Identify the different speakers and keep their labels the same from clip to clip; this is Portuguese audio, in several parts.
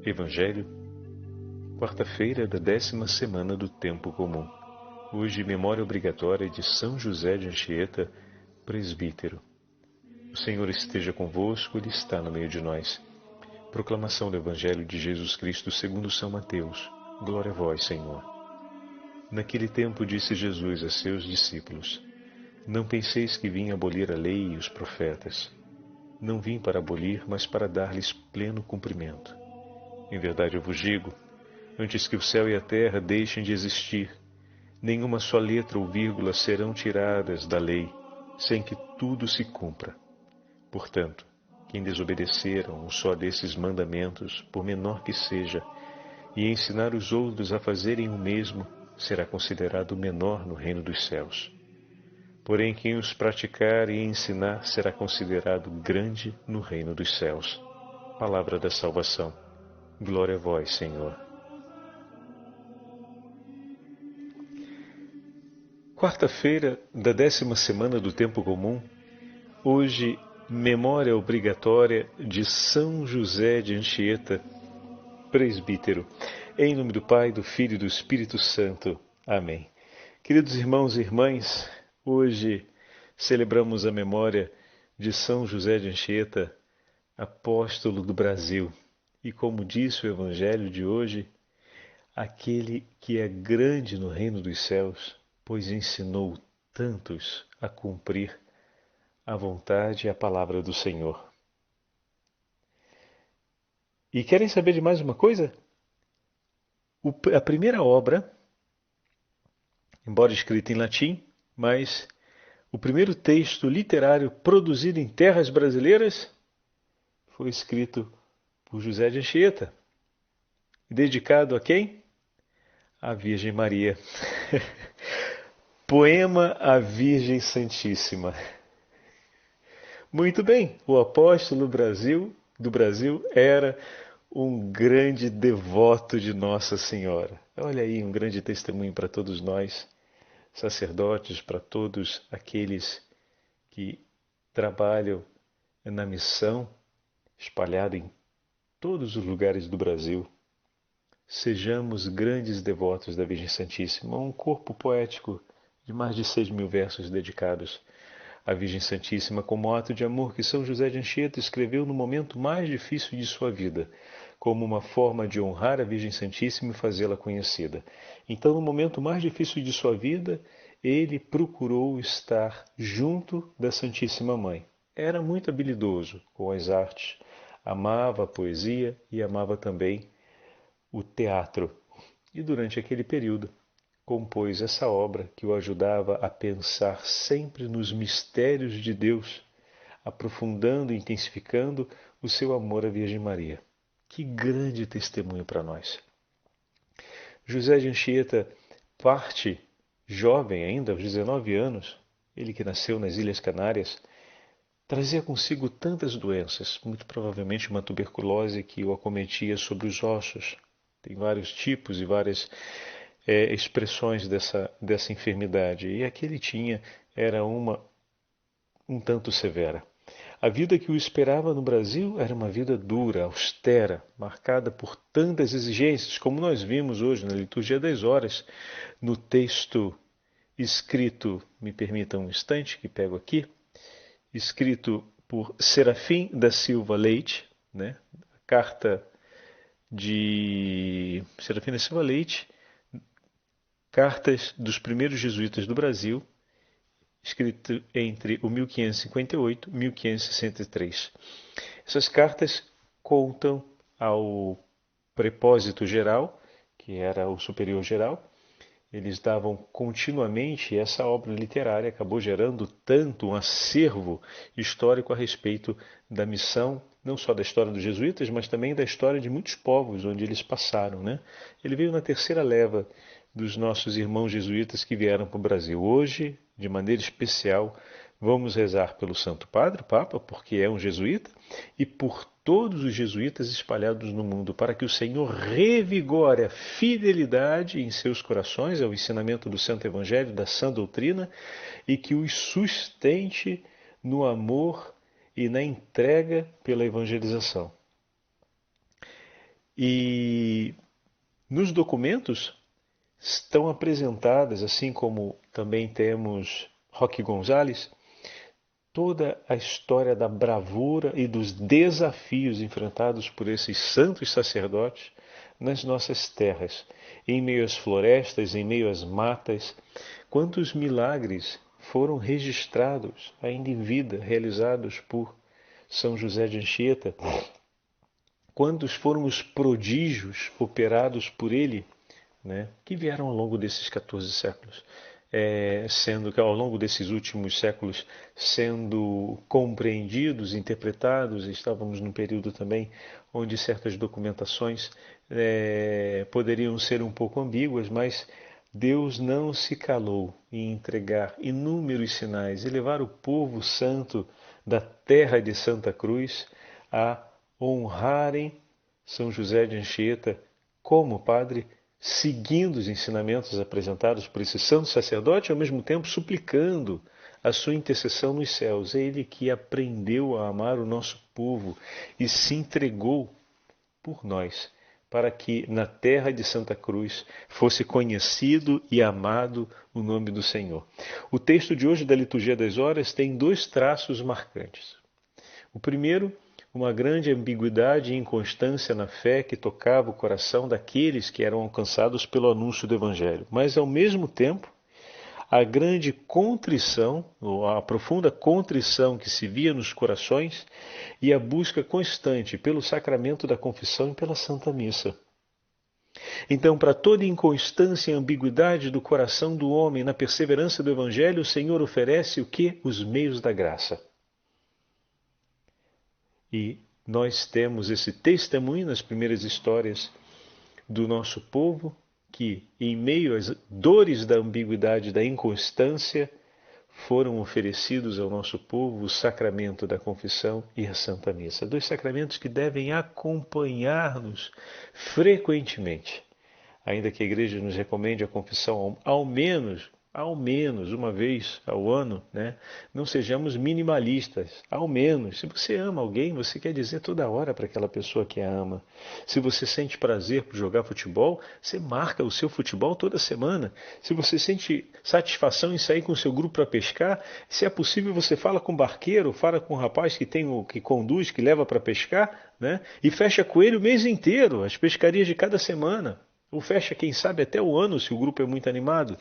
Speaker 1: Evangelho, quarta-feira da 10ª semana do Tempo Comum. Hoje, memória obrigatória de São José de Anchieta, presbítero. O Senhor esteja convosco, Ele está no meio de nós. Proclamação do Evangelho de Jesus Cristo segundo São Mateus. Glória a vós, Senhor. Naquele tempo disse Jesus a seus discípulos: Não penseis que vim abolir a lei e os profetas. Não vim para abolir, mas para dar-lhes pleno cumprimento. Em verdade eu vos digo, antes que o céu e a terra deixem de existir, nenhuma só letra ou vírgula serão tiradas da lei, sem que tudo se cumpra. Portanto, quem desobedecer a um só desses mandamentos, por menor que seja, e ensinar os outros a fazerem o mesmo, será considerado menor no reino dos céus. Porém, quem os praticar e ensinar será considerado grande no reino dos céus. Palavra da salvação. Glória a vós, Senhor. Quarta-feira da 10ª semana do Tempo Comum. Hoje, memória obrigatória de São José de Anchieta, presbítero. Em nome do Pai, do Filho e do Espírito Santo. Amém. Queridos irmãos e irmãs, hoje celebramos a memória de São José de Anchieta, apóstolo do Brasil. E como disse o Evangelho de hoje, aquele que é grande no reino dos céus, pois ensinou tantos a cumprir a vontade e a palavra do Senhor. E querem saber de mais uma coisa? A primeira obra, embora escrita em latim, mas o primeiro texto literário produzido em terras brasileiras foi escrito por José de Anchieta. Dedicado a quem? À Virgem Maria. Poema à Virgem Santíssima. Muito bem, o apóstolo do Brasil era um grande devoto de Nossa Senhora. Olha aí, um grande testemunho para todos nós, sacerdotes, para todos aqueles que trabalham na missão espalhada em todos os lugares do Brasil. Sejamos grandes devotos da Virgem Santíssima, um corpo poético de mais de 6.000 versos dedicados à Virgem Santíssima como ato de amor que São José de Anchieta escreveu no momento mais difícil de sua vida, como uma forma de honrar a Virgem Santíssima e fazê-la conhecida. Então, no momento mais difícil de sua vida, ele procurou estar junto da Santíssima Mãe. Era muito habilidoso com as artes, amava a poesia e amava também o teatro. E durante aquele período compôs essa obra que o ajudava a pensar sempre nos mistérios de Deus, aprofundando e intensificando o seu amor à Virgem Maria. Que grande testemunho para nós! José de Anchieta parte jovem ainda, aos 19 anos, ele que nasceu nas Ilhas Canárias, trazia consigo tantas doenças, muito provavelmente uma tuberculose que o acometia sobre os ossos. Tem vários tipos e várias expressões dessa enfermidade. E a que ele tinha era um tanto severa. A vida que o esperava no Brasil era uma vida dura, austera, marcada por tantas exigências, como nós vimos hoje na Liturgia das Horas, no texto escrito, me permitam um instante que pego aqui, escrito por Serafim da Silva Leite, né? Carta de Serafim da Silva Leite, Cartas dos primeiros jesuítas do Brasil, escrito entre o 1558 e 1563. Essas cartas contam ao prepósito geral, que era o superior geral. Eles davam continuamente, essa obra literária acabou gerando tanto um acervo histórico a respeito da missão, não só da história dos jesuítas, mas também da história de muitos povos onde eles passaram, né? Ele veio na terceira leva dos nossos irmãos jesuítas que vieram para o Brasil. Hoje, de maneira especial, vamos rezar pelo Santo Padre, o Papa, porque é um jesuíta, e por todos os jesuítas espalhados no mundo, para que o Senhor revigore a fidelidade em seus corações ao ensinamento do Santo Evangelho, da sã doutrina, e que os sustente no amor e na entrega pela evangelização. E nos documentos estão apresentadas, assim como também temos Roque Gonzalez, toda a história da bravura e dos desafios enfrentados por esses santos sacerdotes nas nossas terras, em meio às florestas, em meio às matas. Quantos milagres foram registrados ainda em vida, realizados por São José de Anchieta? Quantos foram os prodígios operados por ele, né, que vieram ao longo desses 14 séculos, sendo que ao longo desses últimos séculos sendo compreendidos, interpretados. Estávamos num período também onde certas documentações poderiam ser um pouco ambíguas, mas Deus não se calou em entregar inúmeros sinais e levar o povo santo da terra de Santa Cruz a honrarem São José de Anchieta como padre, seguindo os ensinamentos apresentados por esse santo sacerdote, ao mesmo tempo suplicando a sua intercessão nos céus. É ele que aprendeu a amar o nosso povo e se entregou por nós, para que na terra de Santa Cruz fosse conhecido e amado o nome do Senhor. O texto de hoje da Liturgia das Horas tem dois traços marcantes. O primeiro, uma grande ambiguidade e inconstância na fé que tocava o coração daqueles que eram alcançados pelo anúncio do Evangelho. Mas, ao mesmo tempo, a grande contrição, ou a profunda contrição que se via nos corações e a busca constante pelo sacramento da confissão e pela Santa Missa. Então, para toda inconstância e ambiguidade do coração do homem na perseverança do Evangelho, o Senhor oferece o quê? Os meios da graça. E nós temos esse testemunho nas primeiras histórias do nosso povo, que em meio às dores da ambiguidade, da inconstância, foram oferecidos ao nosso povo o sacramento da confissão e a Santa Missa. Dois sacramentos que devem acompanhar-nos frequentemente. Ainda que a Igreja nos recomende a confissão ao menos uma vez ao ano, né? Não sejamos minimalistas, ao menos. Se você ama alguém, você quer dizer toda hora para aquela pessoa que a ama. Se você sente prazer por jogar futebol, você marca o seu futebol toda semana. Se você sente satisfação em sair com o seu grupo para pescar, se é possível, você fala com o barqueiro, fala com o rapaz que conduz, que leva para pescar, né? E fecha com ele o mês inteiro, as pescarias de cada semana. Ou fecha, quem sabe, até o ano, se o grupo é muito animado.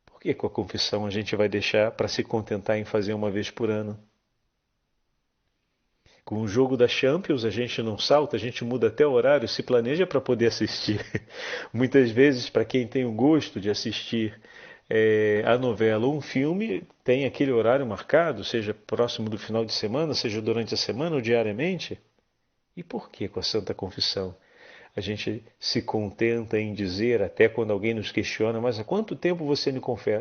Speaker 1: Por que com a confissão a gente vai deixar para se contentar em fazer uma vez por ano? Com o jogo da Champions a gente não salta, a gente muda até o horário, se planeja para poder assistir. Muitas vezes, para quem tem o gosto de assistir a novela ou um filme, tem aquele horário marcado, seja próximo do final de semana, seja durante a semana ou diariamente. E por que com a Santa Confissão a gente se contenta em dizer, até quando alguém nos questiona, mas há quanto tempo você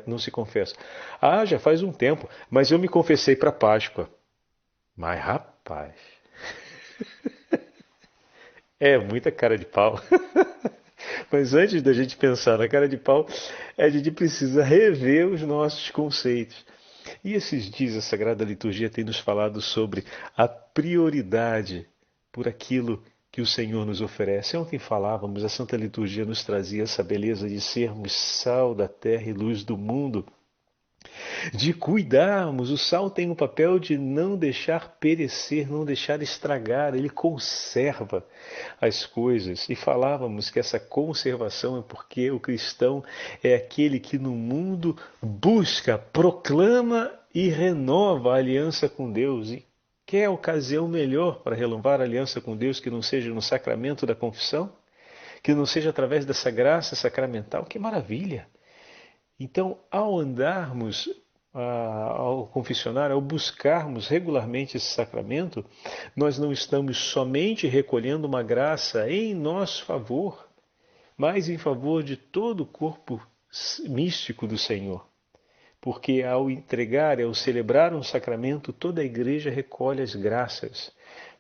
Speaker 1: não se confessa? Ah, já faz um tempo, mas eu me confessei para Páscoa. Mas rapaz, é muita cara de pau. Mas antes da gente pensar na cara de pau, a gente precisa rever os nossos conceitos. E esses dias a Sagrada Liturgia tem nos falado sobre a prioridade por aquilo que o Senhor nos oferece. Ontem falávamos, a Santa Liturgia nos trazia essa beleza de sermos sal da terra e luz do mundo, de cuidarmos. O sal tem o papel de não deixar perecer, não deixar estragar, ele conserva as coisas. E falávamos que essa conservação é porque o cristão é aquele que no mundo busca, proclama e renova a aliança com Deus. E quer ocasião melhor para renovar a aliança com Deus que não seja no sacramento da confissão? Que não seja através dessa graça sacramental? Que maravilha! Então, ao andarmos ao confessionário, ao buscarmos regularmente esse sacramento, nós não estamos somente recolhendo uma graça em nosso favor, mas em favor de todo o corpo místico do Senhor. Porque ao entregar, ao celebrar um sacramento, toda a igreja recolhe as graças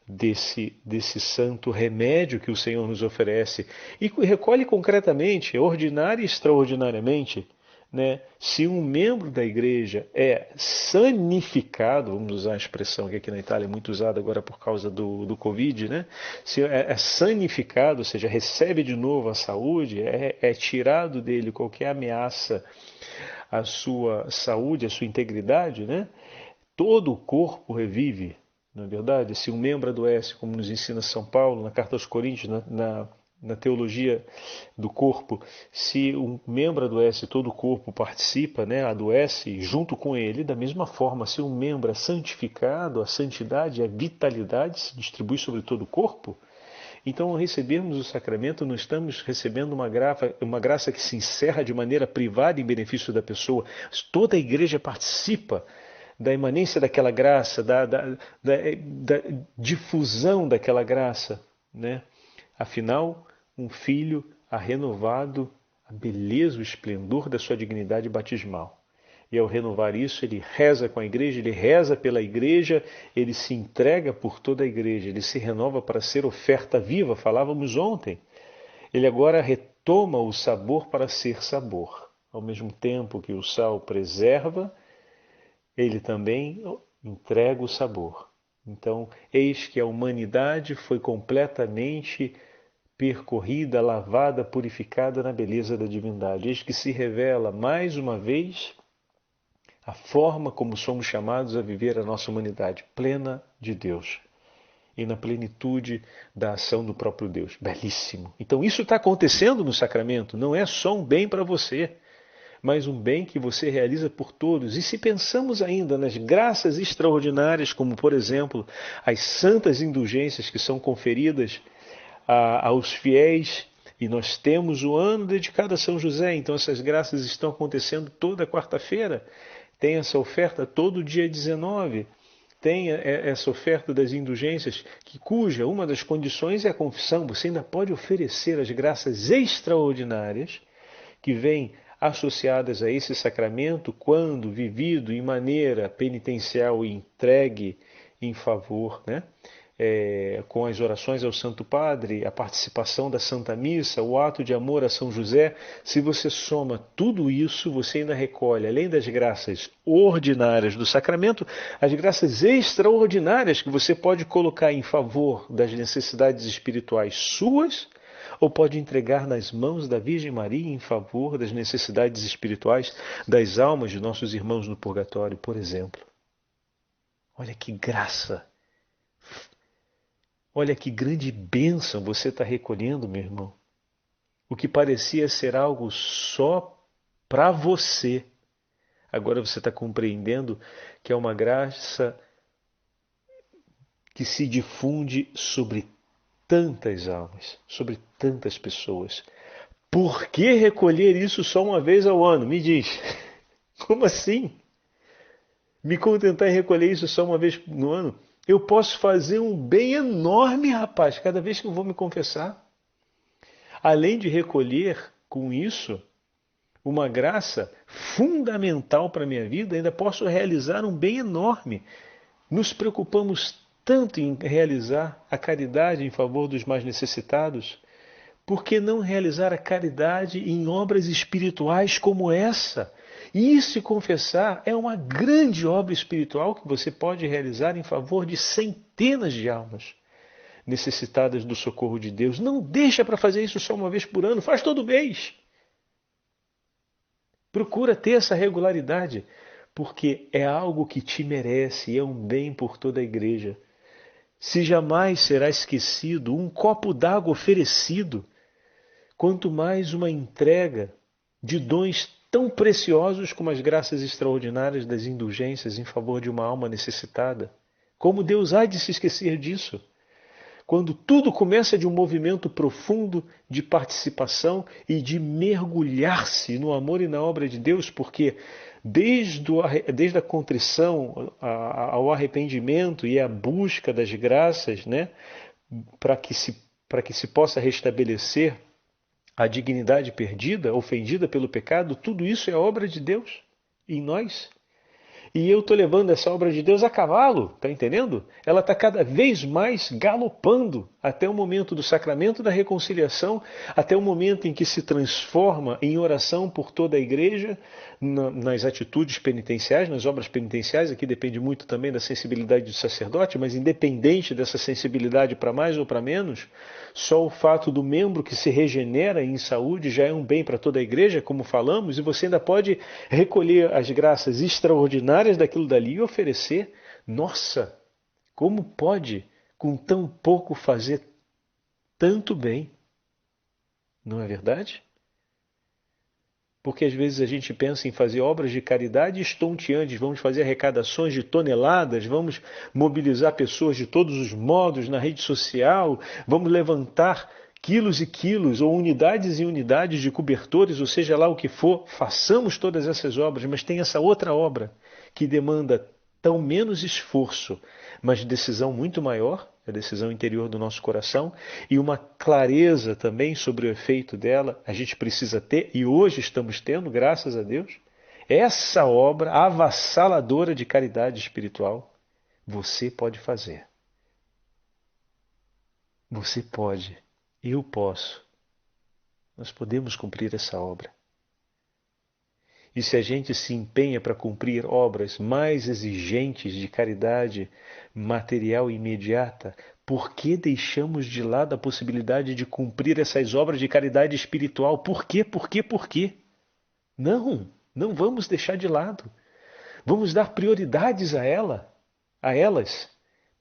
Speaker 1: desse santo remédio que o Senhor nos oferece e recolhe concretamente, ordinária e extraordinariamente, né? Se um membro da igreja é sanificado, vamos usar a expressão que aqui na Itália é muito usada agora por causa do Covid, né? Se é sanificado, ou seja, recebe de novo a saúde, é tirado dele qualquer ameaça à sua saúde, à sua integridade, né? Todo o corpo revive, não é verdade? Se um membro adoece, como nos ensina São Paulo na Carta aos Coríntios, na teologia do corpo, se um membro adoece, todo o corpo participa, né, adoece junto com ele. Da mesma forma, se um membro é santificado, a santidade, a vitalidade se distribui sobre todo o corpo. Então, ao recebermos o sacramento, não estamos recebendo uma graça que se encerra de maneira privada em benefício da pessoa. Toda a igreja participa da imanência daquela graça, da difusão daquela graça, né? Afinal, um filho ha renovado a beleza, o esplendor da sua dignidade batismal. E ao renovar isso, ele reza com a igreja, ele reza pela igreja, ele se entrega por toda a igreja, ele se renova para ser oferta viva, falávamos ontem. Ele agora retoma o sabor para ser sabor. Ao mesmo tempo que o sal preserva, ele também entrega o sabor. Então, eis que a humanidade foi completamente percorrida, lavada, purificada na beleza da divindade. Eis que se revela mais uma vez a forma como somos chamados a viver a nossa humanidade, plena de Deus e na plenitude da ação do próprio Deus. Belíssimo. Então isso está acontecendo no sacramento, não é só um bem para você, mas um bem que você realiza por todos. E se pensamos ainda nas graças extraordinárias, como por exemplo as santas indulgências que são conferidas aos fiéis, e nós temos o ano dedicado a São José, então essas graças estão acontecendo toda quarta-feira, tem essa oferta todo dia 19, tem essa oferta das indulgências, cuja uma das condições é a confissão. Você ainda pode oferecer as graças extraordinárias que vêm associadas a esse sacramento quando vivido em maneira penitencial e entregue em favor, né? Com as orações ao Santo Padre, a participação da Santa Missa, o ato de amor a São José. Se você soma tudo isso, você ainda recolhe, além das graças ordinárias do sacramento, as graças extraordinárias que você pode colocar em favor das necessidades espirituais suas, ou pode entregar nas mãos da Virgem Maria em favor das necessidades espirituais das almas de nossos irmãos no purgatório, por exemplo. Olha que graça! Olha que grande bênção você está recolhendo, meu irmão. O que parecia ser algo só para você, agora você está compreendendo que é uma graça que se difunde sobre tantas almas, sobre tantas pessoas. Por que recolher isso só uma vez ao ano? Me diz. Como assim? Me contentar em recolher isso só uma vez no ano? Eu posso fazer um bem enorme, rapaz, cada vez que eu vou me confessar. Além de recolher com isso uma graça fundamental para a minha vida, ainda posso realizar um bem enorme. Nos preocupamos tanto em realizar a caridade em favor dos mais necessitados. Por que não realizar a caridade em obras espirituais como essa? E se confessar é uma grande obra espiritual que você pode realizar em favor de centenas de almas necessitadas do socorro de Deus. Não deixa para fazer isso só uma vez por ano, faz todo mês. Procura ter essa regularidade, porque é algo que te merece e é um bem por toda a igreja. Se jamais será esquecido um copo d'água oferecido, quanto mais uma entrega de dons tão preciosos como as graças extraordinárias das indulgências em favor de uma alma necessitada. Como Deus há de se esquecer disso? Quando tudo começa de um movimento profundo de participação e de mergulhar-se no amor e na obra de Deus, porque desde a contrição ao arrependimento e à busca das graças, né, para que se possa restabelecer a dignidade perdida, ofendida pelo pecado, tudo isso é obra de Deus em nós. E eu estou levando essa obra de Deus a cavalo, está entendendo? Ela está cada vez mais galopando até o momento do sacramento da reconciliação, até o momento em que se transforma em oração por toda a igreja, nas atitudes penitenciais, nas obras penitenciais. Aqui depende muito também da sensibilidade do sacerdote, mas independente dessa sensibilidade para mais ou para menos, só o fato do membro que se regenera em saúde já é um bem para toda a igreja, como falamos, e você ainda pode recolher as graças extraordinárias daquilo dali e oferecer. Nossa, como pode com tão pouco fazer tanto bem? Não é verdade? Porque às vezes a gente pensa em fazer obras de caridade estonteantes, vamos fazer arrecadações de toneladas, vamos mobilizar pessoas de todos os modos na rede social, vamos levantar quilos e quilos, ou unidades e unidades de cobertores, ou seja lá o que for, façamos todas essas obras, mas tem essa outra obra que demanda tão menos esforço, mas decisão muito maior, a decisão interior do nosso coração, e uma clareza também sobre o efeito dela, a gente precisa ter, e hoje estamos tendo, graças a Deus, essa obra avassaladora de caridade espiritual. Você pode fazer. Você pode. Eu posso. Nós podemos cumprir essa obra. E se a gente se empenha para cumprir obras mais exigentes de caridade material imediata, por que deixamos de lado a possibilidade de cumprir essas obras de caridade espiritual? Por quê? Por quê? Por quê? Não, não vamos deixar de lado. Vamos dar prioridades a elas,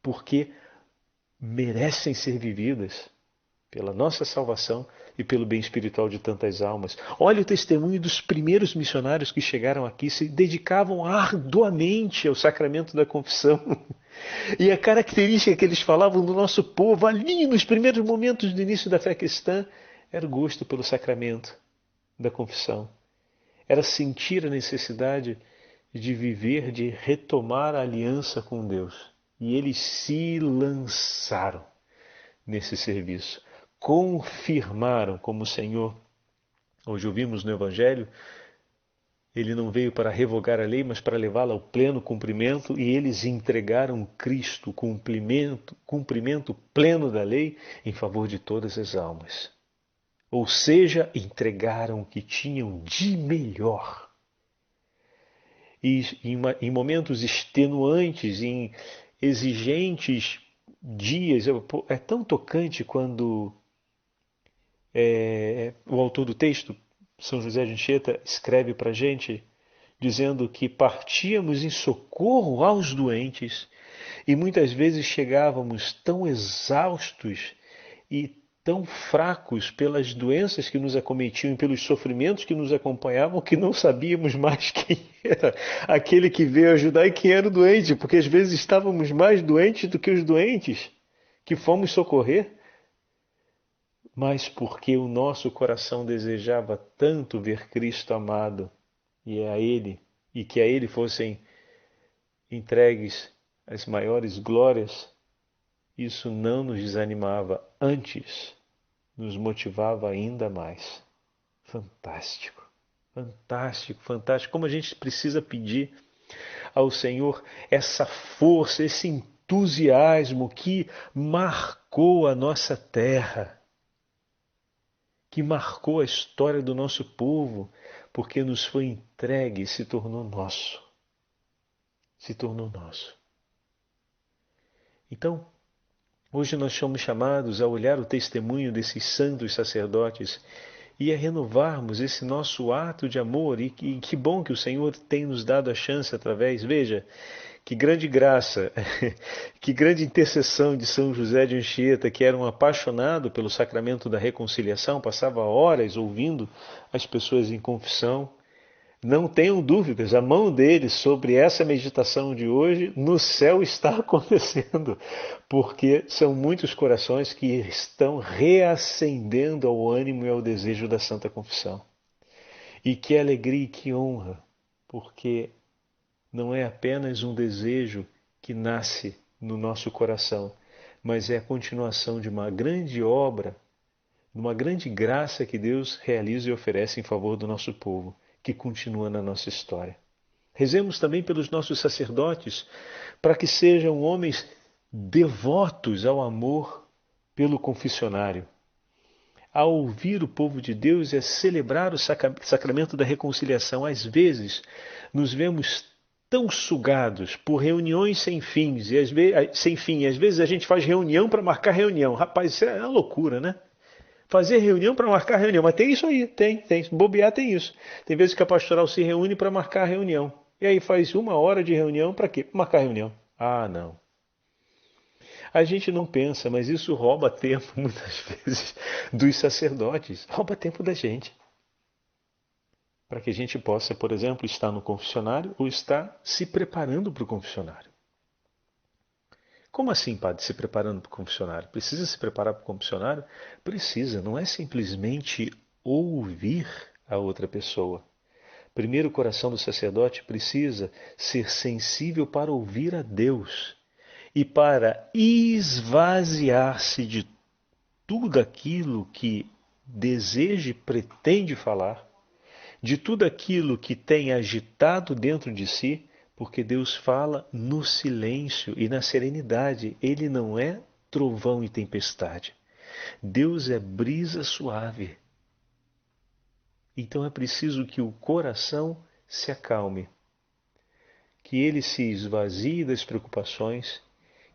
Speaker 1: porque merecem ser vividas pela nossa salvação e pelo bem espiritual de tantas almas. Olha o testemunho dos primeiros missionários que chegaram aqui, se dedicavam arduamente ao sacramento da confissão. E a característica que eles falavam do nosso povo ali nos primeiros momentos do início da fé cristã era o gosto pelo sacramento da confissão. Era sentir a necessidade de viver, de retomar a aliança com Deus. E eles se lançaram nesse serviço. Confirmaram como o Senhor, hoje ouvimos no Evangelho, ele não veio para revogar a lei, mas para levá-la ao pleno cumprimento, e eles entregaram Cristo, cumprimento pleno da lei, em favor de todas as almas. Ou seja, entregaram o que tinham de melhor. E em momentos extenuantes, em exigentes dias, é tão tocante quando o autor do texto, São José de Anchieta, escreve para a gente, dizendo que partíamos em socorro aos doentes e muitas vezes chegávamos tão exaustos e tão fracos pelas doenças que nos acometiam e pelos sofrimentos que nos acompanhavam que não sabíamos mais quem era aquele que veio ajudar e quem era o doente, porque às vezes estávamos mais doentes do que os doentes que fomos socorrer. Mas porque o nosso coração desejava tanto ver Cristo amado e que a Ele fossem entregues as maiores glórias, isso não nos desanimava, antes nos motivava ainda mais. Fantástico, fantástico, fantástico. Como a gente precisa pedir ao Senhor essa força, esse entusiasmo que marcou a nossa terra, que marcou a história do nosso povo, porque nos foi entregue e se tornou nosso. Se tornou nosso. Então, hoje nós somos chamados a olhar o testemunho desses santos sacerdotes e a renovarmos esse nosso ato de amor. E que bom que o Senhor tem nos dado a chance através. Veja, que grande graça, que grande intercessão de São José de Anchieta, que era um apaixonado pelo sacramento da reconciliação, passava horas ouvindo as pessoas em confissão. Não tenham dúvidas, a mão dele sobre essa meditação de hoje no céu está acontecendo, porque são muitos corações que estão reacendendo ao ânimo e ao desejo da Santa Confissão. E que alegria e que honra, porque não é apenas um desejo que nasce no nosso coração, mas é a continuação de uma grande obra, de uma grande graça que Deus realiza e oferece em favor do nosso povo, que continua na nossa história. Rezemos também pelos nossos sacerdotes, para que sejam homens devotos ao amor pelo confessionário, a ouvir o povo de Deus e a celebrar o sacramento da reconciliação. Às vezes, nos vemos tão sugados por reuniões sem fins e sem fim. E às vezes a gente faz reunião para marcar reunião. Rapaz, isso é uma loucura, né? Fazer reunião para marcar reunião. Mas tem isso aí, tem. Bobear tem isso. Tem vezes que a pastoral se reúne para marcar reunião. E aí faz 1 hora de reunião para quê? Para marcar reunião. Ah, não. A gente não pensa, mas isso rouba tempo, muitas vezes, dos sacerdotes. Rouba tempo da gente. Para que a gente possa, por exemplo, estar no confessionário ou estar se preparando para o confessionário. Como assim, padre, se preparando para o confessionário? Precisa se preparar para o confessionário? Precisa, não é simplesmente ouvir a outra pessoa. Primeiro, o coração do sacerdote precisa ser sensível para ouvir a Deus e para esvaziar-se de tudo aquilo que deseja e pretende falar, de tudo aquilo que tem agitado dentro de si, porque Deus fala no silêncio e na serenidade. Ele não é trovão e tempestade. Deus é brisa suave. Então é preciso que o coração se acalme, que ele se esvazie das preocupações,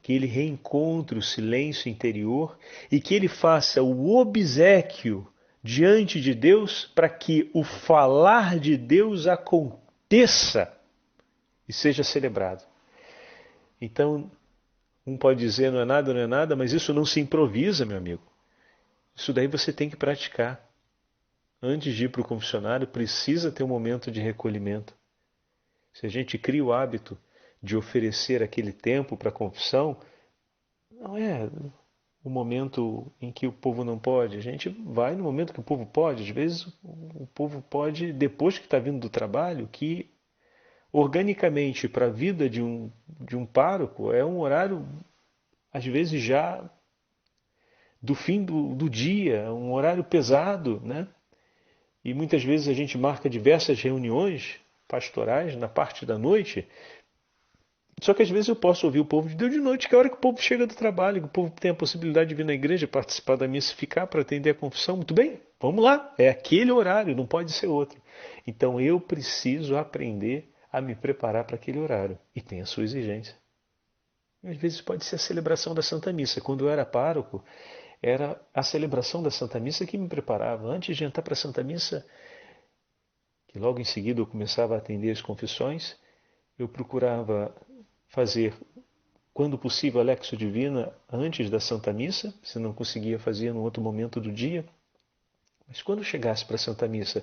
Speaker 1: que ele reencontre o silêncio interior e que ele faça o obséquio diante de Deus para que o falar de Deus aconteça e seja celebrado. Então, um pode dizer não é nada, mas isso não se improvisa, meu amigo. Isso daí você tem que praticar. Antes de ir para o confessionário, precisa ter um momento de recolhimento. Se a gente cria o hábito de oferecer aquele tempo para a confissão, não é o momento em que o povo não pode. A gente vai no momento que o povo pode. Às vezes o povo pode, depois que está vindo do trabalho, que organicamente para a vida de um pároco é um horário, às vezes já do fim do dia, um horário pesado, né? E muitas vezes a gente marca diversas reuniões pastorais na parte da noite. Só que às vezes eu posso ouvir o povo de Deus de noite, que é a hora que o povo chega do trabalho, que o povo tem a possibilidade de vir na igreja, participar da missa e ficar para atender a confissão. Muito bem, vamos lá. É aquele horário, não pode ser outro. Então eu preciso aprender a me preparar para aquele horário. E tem a sua exigência. Às vezes pode ser a celebração da Santa Missa. Quando eu era pároco, era a celebração da Santa Missa que me preparava. Antes de entrar para a Santa Missa, que logo em seguida eu começava a atender as confissões, eu procurava fazer, quando possível, a Lexio Divina antes da Santa Missa, se não conseguia fazer em outro momento do dia. Mas quando chegasse para a Santa Missa,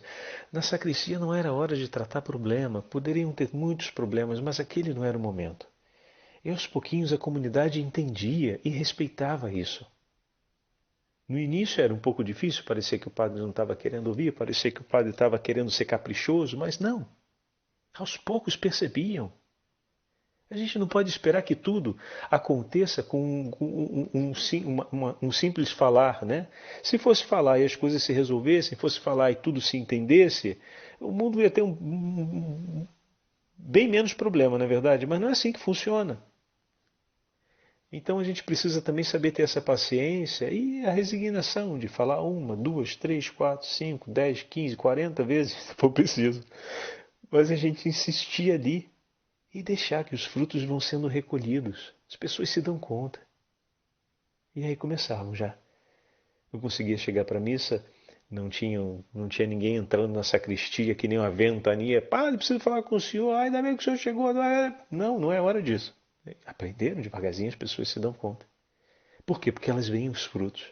Speaker 1: na sacristia não era hora de tratar problema, poderiam ter muitos problemas, mas aquele não era o momento. E aos pouquinhos a comunidade entendia e respeitava isso. No início era um pouco difícil, parecia que o padre não estava querendo ouvir, parecia que o padre estava querendo ser caprichoso, mas não. Aos poucos percebiam. A gente não pode esperar que tudo aconteça com um simples falar, né? Se fosse falar e as coisas se resolvessem, fosse falar e tudo se entendesse, o mundo ia ter bem menos problema, na verdade, mas não é assim que funciona. Então a gente precisa também saber ter essa paciência e a resignação de falar 1, 2, 3, 4, 5, 10, 15, 40 vezes, se for preciso. Mas a gente insistir ali e deixar que os frutos vão sendo recolhidos. As pessoas se dão conta. E aí começavam já. Eu conseguia chegar para a missa, não tinha ninguém entrando na sacristia que nem uma ventania. Padre, preciso falar com o senhor. Ai, ainda bem que o senhor chegou. Não, não é hora disso. Aprenderam devagarzinho, as pessoas se dão conta. Por quê? Porque elas veem os frutos.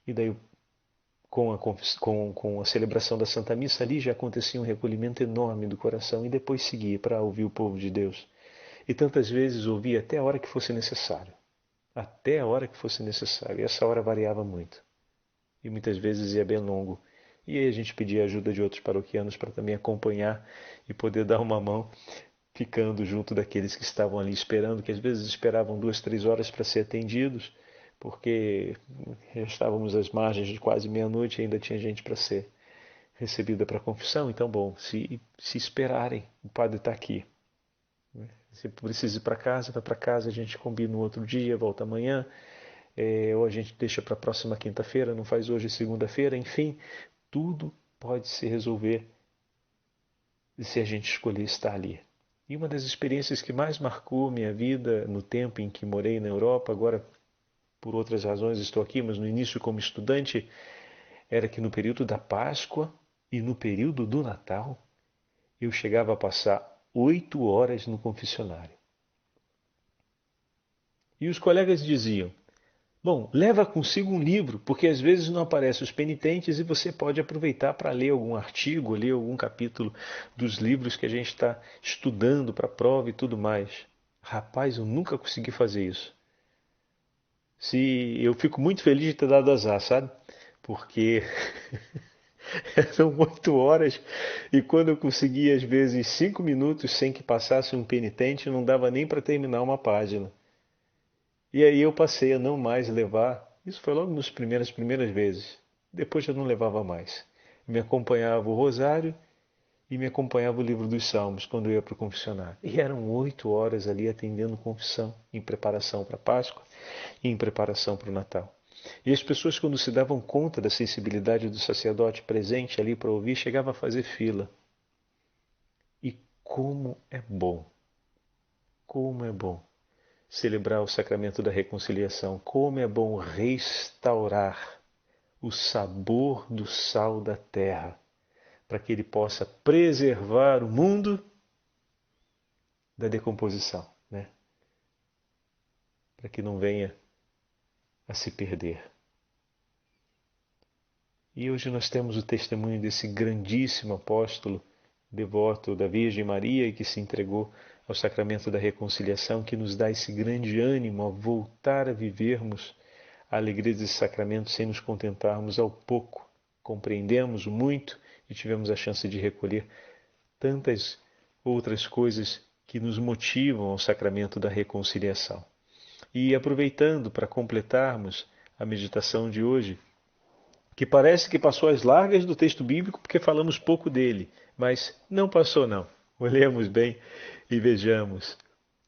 Speaker 1: E daí, com a celebração da Santa Missa, ali já acontecia um recolhimento enorme do coração e depois seguia para ouvir o povo de Deus. E tantas vezes ouvia até a hora que fosse necessário. Até a hora que fosse necessário. E essa hora variava muito. E muitas vezes ia bem longo. E aí a gente pedia a ajuda de outros paroquianos para também acompanhar e poder dar uma mão, ficando junto daqueles que estavam ali esperando, que às vezes esperavam 2, 3 horas para ser atendidos, porque já estávamos às margens de quase meia-noite e ainda tinha gente para ser recebida para a confissão, então, bom, se esperarem, o padre está aqui. Se precisa ir para casa, vai para casa, a gente combina no outro dia, volta amanhã, ou a gente deixa para a próxima quinta-feira, não faz hoje segunda-feira, enfim, tudo pode se resolver se a gente escolher estar ali. E uma das experiências que mais marcou minha vida no tempo em que morei na Europa, agora por outras razões estou aqui, mas no início como estudante, era que no período da Páscoa e no período do Natal, eu chegava a passar 8 horas no confessionário. E os colegas diziam, bom, leva consigo um livro, porque às vezes não aparecem os penitentes e você pode aproveitar para ler algum artigo, ler algum capítulo dos livros que a gente está estudando para a prova e tudo mais. Rapaz, eu nunca consegui fazer isso. Eu fico muito feliz de ter dado azar, sabe? Porque eram 8 horas e quando eu conseguia, às vezes, 5 minutos sem que passasse um penitente, não dava nem para terminar uma página. E aí eu passei a não mais levar. Isso foi logo nas primeiras vezes. Depois eu não levava mais. Me acompanhava o rosário e me acompanhava o livro dos Salmos quando eu ia para o confessionário. E eram 8 horas ali atendendo confissão, em preparação para a Páscoa e em preparação para o Natal. E as pessoas, quando se davam conta da sensibilidade do sacerdote presente ali para ouvir, chegavam a fazer fila. E como é bom celebrar o sacramento da reconciliação, como é bom restaurar o sabor do sal da terra, para que ele possa preservar o mundo da decomposição, né? Para que não venha a se perder. E hoje nós temos o testemunho desse grandíssimo apóstolo, devoto da Virgem Maria e que se entregou ao sacramento da reconciliação, que nos dá esse grande ânimo a voltar a vivermos a alegria desse sacramento sem nos contentarmos ao pouco. Compreendemos o muito e tivemos a chance de recolher tantas outras coisas que nos motivam ao sacramento da reconciliação. E aproveitando para completarmos a meditação de hoje, que parece que passou às largas do texto bíblico porque falamos pouco dele, mas não passou não. Olhemos bem e vejamos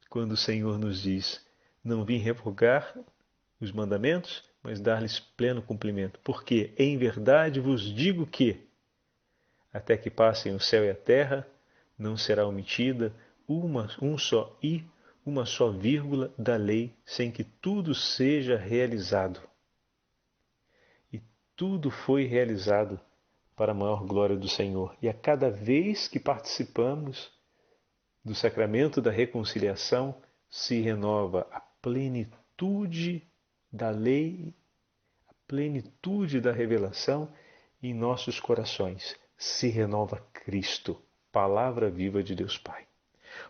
Speaker 1: quando o Senhor nos diz, não vim revogar os mandamentos, mas dar-lhes pleno cumprimento. Porque em verdade vos digo que, até que passem o céu e a terra, não será omitida um só i, uma só vírgula da lei, sem que tudo seja realizado. E tudo foi realizado para a maior glória do Senhor. E a cada vez que participamos do sacramento da reconciliação, se renova a plenitude da lei, a plenitude da revelação em nossos corações. Se renova Cristo, palavra viva de Deus Pai.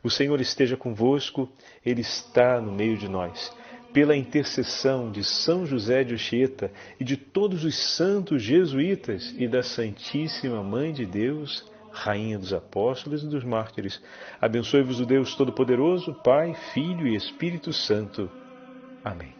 Speaker 1: O Senhor esteja convosco, Ele está no meio de nós. Pela intercessão de São José de Anchieta e de todos os santos jesuítas e da Santíssima Mãe de Deus, Rainha dos Apóstolos e dos Mártires, abençoe-vos o Deus Todo-Poderoso, Pai, Filho e Espírito Santo. Amém.